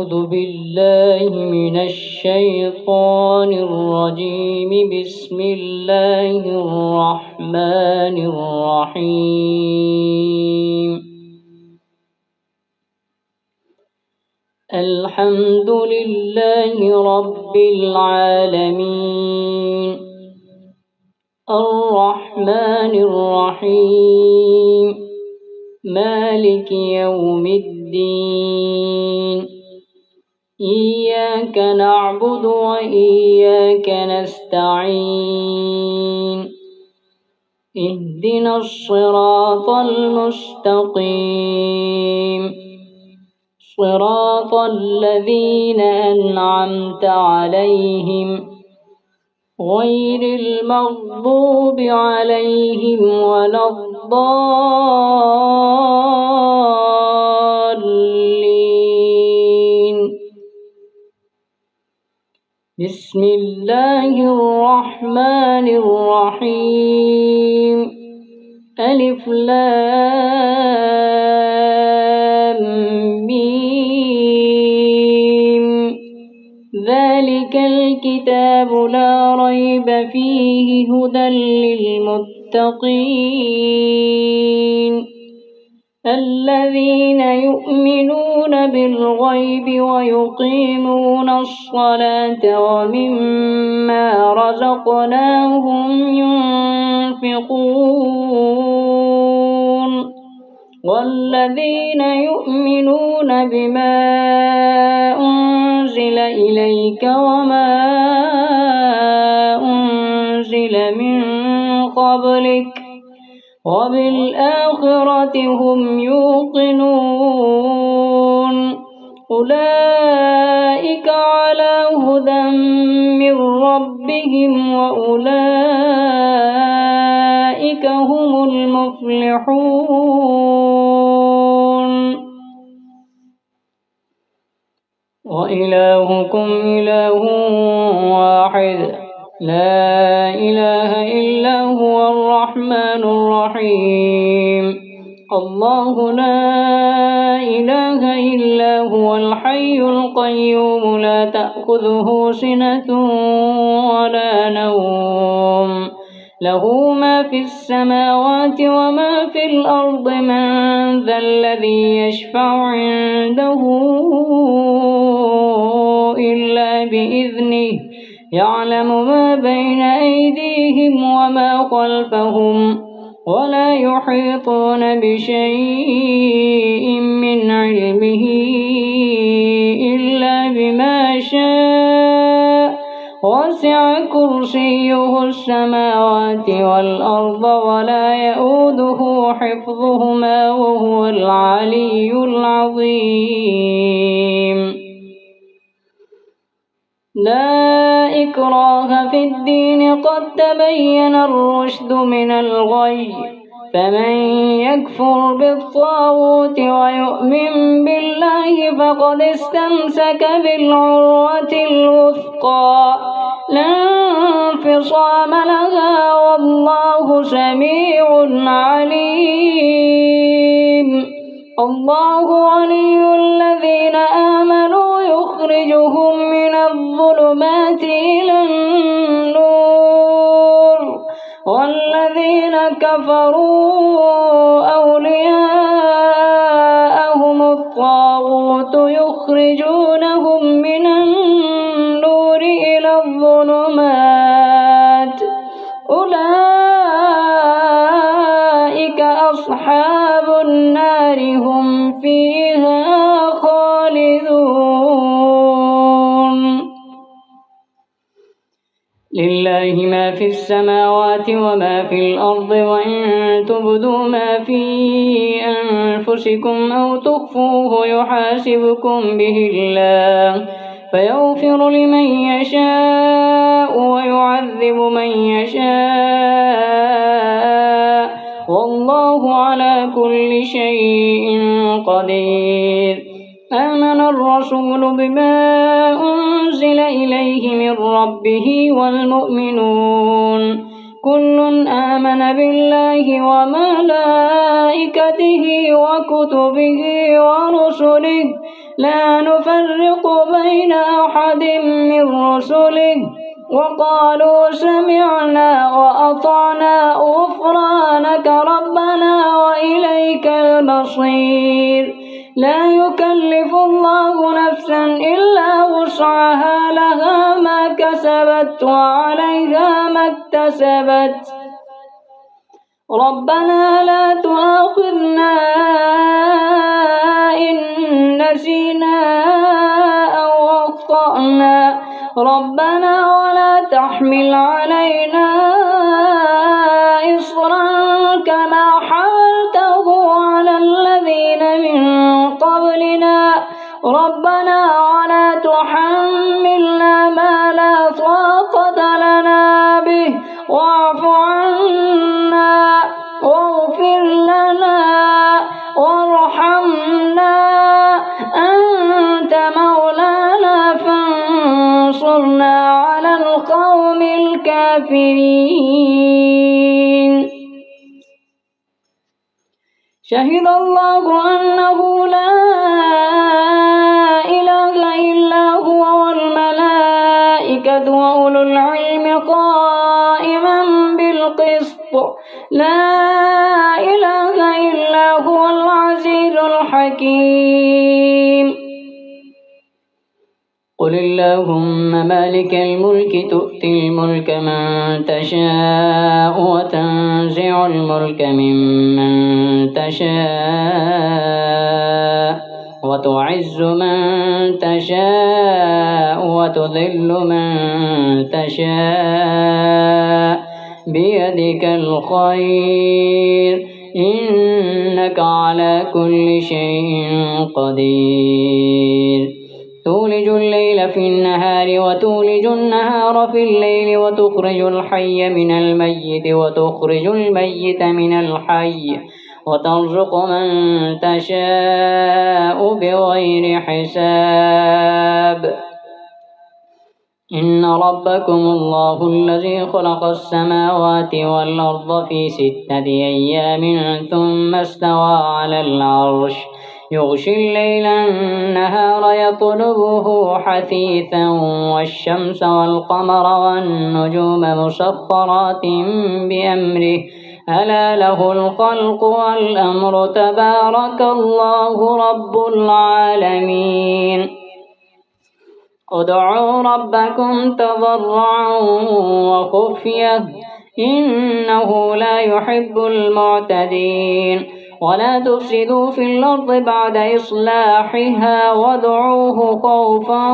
أعوذ بالله من الشيطان الرجيم. بسم الله الرحمن الرحيم. الحمد لله رب العالمين، الرحمن الرحيم، مالك يوم الدين. إياك نعبد وإياك نستعين. اهدنا الصراط المستقيم، صراط الذين أنعمت عليهم غير المغضوب عليهم ولا الضالين. بسم الله الرحمن الرحيم. ألف لام ميم. ذلك الكتاب لا ريب فيه هدى للمتقين الذين يؤمنون بالغيب ويقيمون الصلاة ومما رزقناهم ينفقون والذين يؤمنون بما أنزل إليك وما أنزل من قبلك وبالآخرة هم يوقنون. أولئك على هدى من ربهم وأولئك هم المفلحون. وإلهكم إله واحد لا إله إلا هو الرحمن الرحيم. الله لا إله إلا هو الحي القيوم لا تأخذه سنة ولا نوم له ما في السماوات وما في الأرض. من ذا الذي يشفع عنده إلا بإذنه يعلم ما بين أيديهم وما خلفهم ولا يحيطون بشيء من علمه إلا بما شاء. وسع كرسيه السماوات والأرض ولا يئوده حفظهما وهو العلي العظيم. لا إكراه في الدين قد تبين الرشد من الغي. فمن يكفر بالطاغوت ويؤمن بالله فقد استمسك بالعروة الوثقى لا انفصام لها والله سميع عليم. الله ولي الذين آمنوا يخرجهم من الظلمات إلى النور والذين كفروا أولياءهم الطاغوت يخرجونهم من النور إلى الظلمات. أولئك أصحاب النار هم فيها خالدون. لله ما في السماوات وما في الأرض وإن تبدوا ما في أنفسكم أو تخفوه يحاسبكم به الله فيغفر لمن يشاء ويعذب من يشاء والله على كل شيء قدير. آمن الرسول بما أنزل إليه من ربه والمؤمنون كل آمن بالله وملائكته وكتبه ورسله لا نفرق بين أحد من رسله وقالوا سمعنا وأطعنا غفرانك ربنا وإليك المصير لا يكلف الله نفسا إلا وسعها لها ما كسبت وعليها ما اكتسبت ربنا لا تؤاخذنا إن نسينا أو أخطأنا ربنا ولا تحمل علينا إصرا كما حملته على الذين من قبلنا ربنا ولا تحملنا ما لا طاقة لنا به واعف عنا واغفر لنا وارحمنا أنت مولانا فانصرنا على القوم الكافرين شهد الله أنه لا إله إلا هو والملائكة وأولو العلم قائما بالقسط لا إله إلا هو العزيز الحكيم قل اللهم مالك الملك تؤتي الملك من تشاء وتنزع الملك ممن تشاء وتعز من تشاء وتذل من تشاء بيدك الخير إنك على كل شيء قدير تولج الليل في النهار وتولج النهار في الليل وتخرج الحي من الميت وتخرج الميت من الحي وترزق من تشاء بغير حساب إن ربكم الله الذي خلق السماوات والأرض في 6 أيام ثم استوى على العرش يغشي الليل النهار يطلبه حثيثا والشمس والقمر والنجوم مسخرات بأمره ألا له الخلق والأمر تبارك الله رب العالمين ادعوا ربكم تضرعا وخفية إنه لا يحب المعتدين ولا تفسدوا في الأرض بعد إصلاحها وادعوه خوفا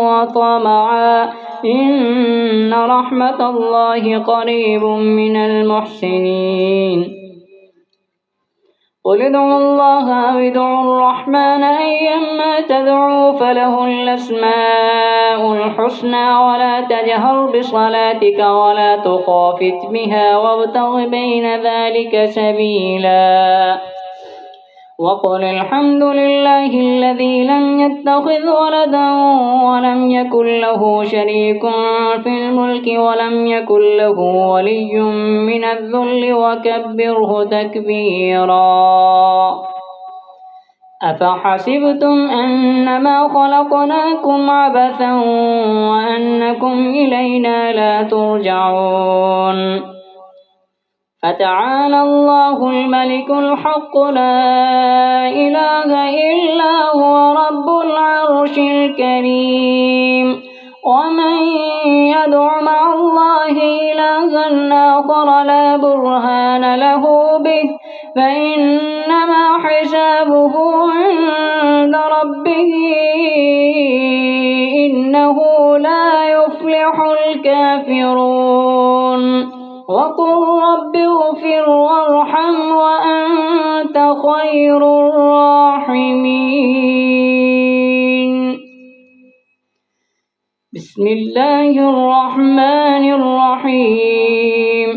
وطمعا إن رحمة الله قريب من المحسنين قل ادعوا الله أو ادعوا الرحمن أيما تدعوا فله الأسماء الحسنى ولا تجهر بصلاتك ولا تخافت بها وابتغ بين ذلك سبيلا وقل الحمد لله الذي لم يتخذ ولدا ولم يكن له شريك في الملك ولم يكن له ولي من الذل وكبره تكبيرا أفحسبتم أنما خلقناكم عبثا وأنكم إلينا لا ترجعون فتعالى الله الملك الحق لا إله إلا هو رب العرش الكريم ومن يدع مع الله إلها آخر لا برهان له به فإنما حسابه عند ربه إنه لا يفلح الكافرون وقل رب اغفر وارحم وأنت خير الراحمين بسم الله الرحمن الرحيم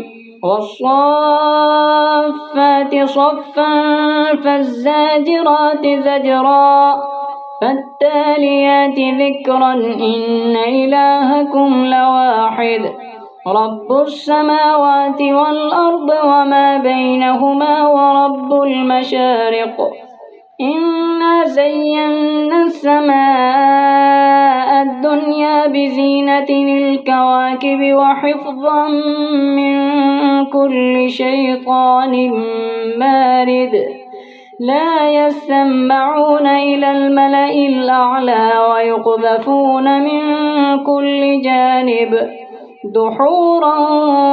والصافات صفا فالزاجرات زجرا فالتاليات ذكرا إن إلهكم لواحد رب السماوات والأرض وما بينهما ورب المشارق إنا زينا السماء الدنيا بزينة الكواكب وحفظا من كل شيطان مارد لا يسمعون إلى الملأ الأعلى ويقذفون من كل جانب دحورا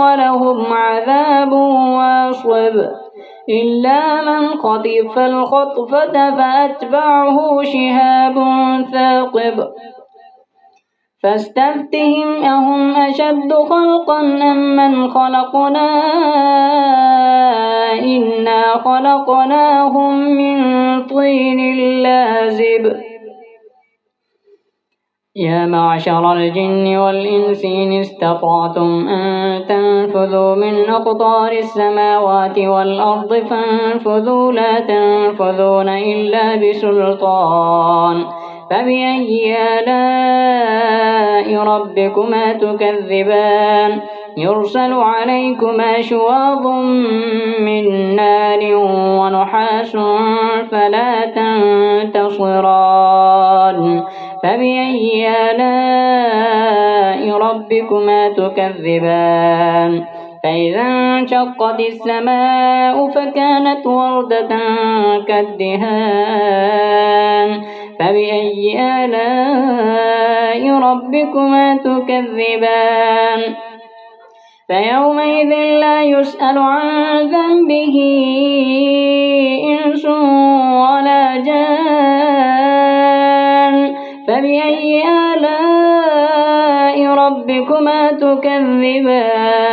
ولهم عذاب واصب إلا من خطف الخطفة فأتبعه شهاب ثاقب فاستفتهم أهم أشد خلقا أم من خلقنا إنا خلقناهم من طين لازب يا معشر الجن والإنس إن استطعتم أن تنفذوا من أقطار السماوات والأرض فانفذوا لا تنفذون إلا بسلطان فبأي آلاء ربكما تكذبان يرسل عليكما شواظ من نار ونحاس فلا تنتصران فبأي آلاء ربكما تكذبان فإذا انشقت السماء فكانت وردة كالدهان فبأي آلاء ربكما تكذبان فيومئذ لا يسأل عن ذنبه إنس ولا جان فبأي آلاء ربكما تكذبان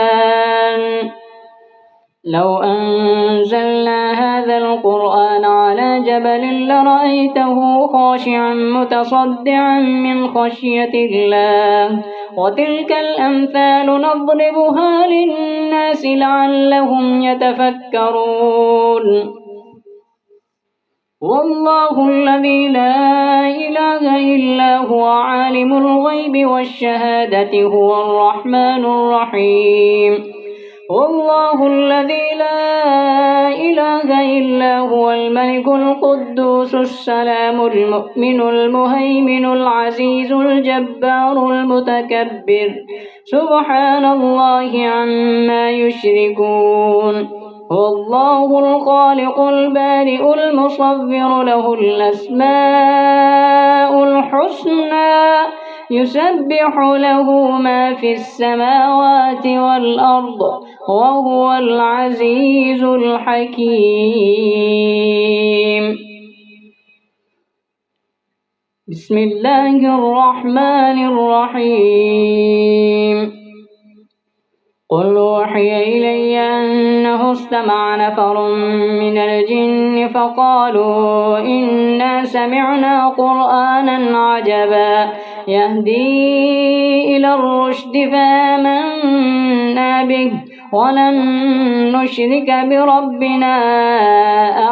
لو أنزلنا هذا القرآن على جبل لرأيته خاشعا متصدعا من خشية الله وتلك الأمثال نضربها للناس لعلهم يتفكرون والله الذي لا إله إلا هو عالم الغيب والشهادة هو الرحمن الرحيم والله الذي لا إله إلا هو الملك القدوس السلام المؤمن المهيمن العزيز الجبار المتكبر سبحان الله عما يشركون هو الله الخالق البارئ المصور له الأسماء الحسنى يسبح له ما في السماوات والأرض وهو العزيز الحكيم بسم الله الرحمن الرحيم قل أوحي إلي أنه استمع نفر من الجن فقالوا إنا سمعنا قرآنا عجبا يهدي إلى الرشد فآمنا به ولن نشرك بربنا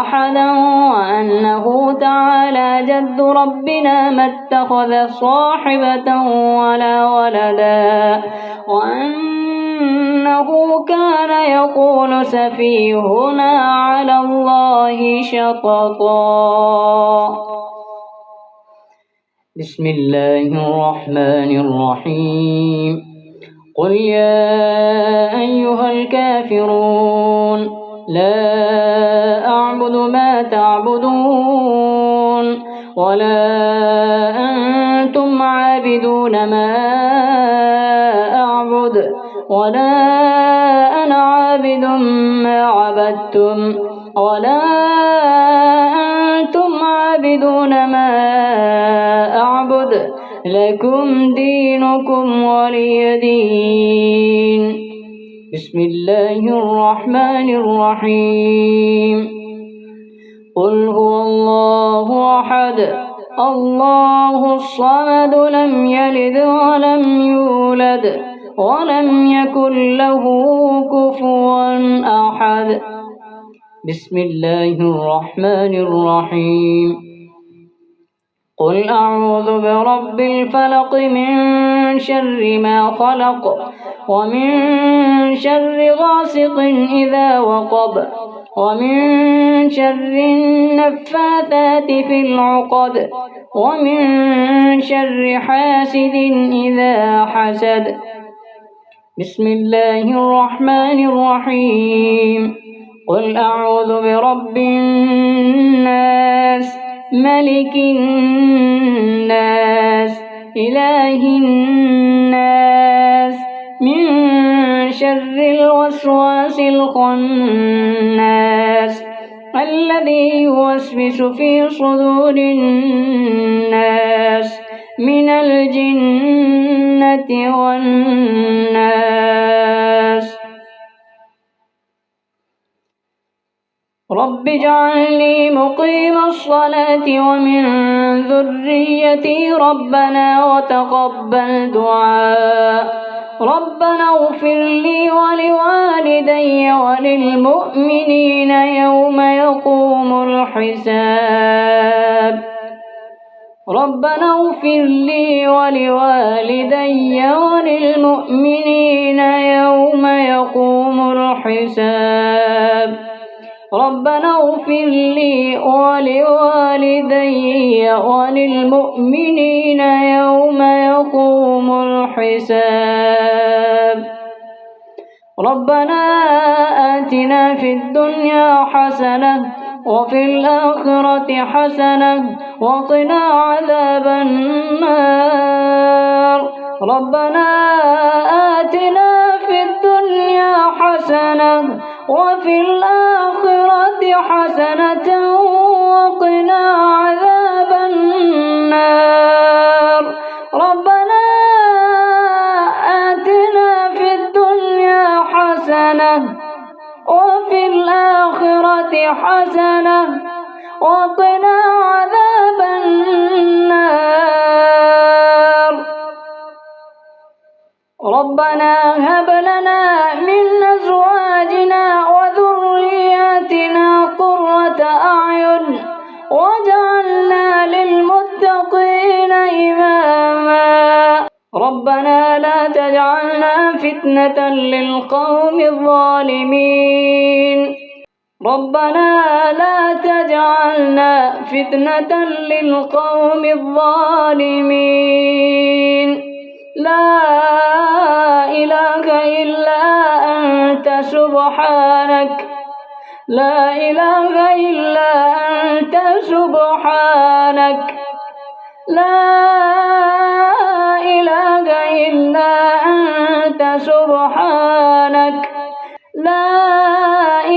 أحدا وأنه تعالى جد ربنا ما اتخذ صاحبة ولا ولدا وأنه كان يقول سفيهنا على الله شططا بسم الله الرحمن الرحيم قل يا أيها الكافرون لا أعبد ما تعبدون ولا أنتم عابدون ما أعبد ولا أنا عابد ما عبدتم ولا أنتم عابدون ما أعبد لكم دينكم ولي دين بسم الله الرحمن الرحيم قل هو الله أحد الله الصمد لم يلد ولم يولد ولم يكن له كفوا أحد بسم الله الرحمن الرحيم قل أعوذ برب الفلق من شر ما خلق ومن شر غاسق إذا وقب ومن شر النفاثات في العقد ومن شر حاسد إذا حسد. بسم الله الرحمن الرحيم. قل أعوذ برب الناس ملك الناس إله الناس من شر الوسواس الخناس الذي يوسوس في صدور الناس من الجنة والناس. رب اجعلني مقيم الصلاة ومن ذريتي ربنا وتقبل دعاء. ربنا اغفر لي ولوالدي وللمؤمنين يوم يقوم الحساب. ربنا اغفر لي ولوالدي وللمؤمنين يوم يقوم الحساب. ربنا اغفر لي ولوالدي وللمؤمنين يوم يقوم الحساب. ربنا آتنا في الدنيا حسنة وفي الآخرة حسنة وقنا عذاب النار. ربنا آتنا في الدنيا حسنة وفي الآخرة حسنة وقنا عذاب النار. ربنا آتنا في الدنيا حسنة وفي الآخرة حسنة وقنا عذاب النار. ربنا هب لنا من أزواجنا وذرياتنا قرة أعين واجعلنا للمتقين إماما. ربنا لا تجعلنا فتنة للقوم الظالمين. ربنا لا تجعلنا فتنة للقوم الظالمين. لا إله إلا أنت سبحانك. لا إله إلا أنت سبحانك. لا إله إلا أنت سبحانك. لا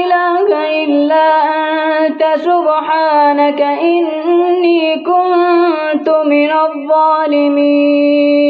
إله إلا أنت سبحانك إني كنت من الظالمين.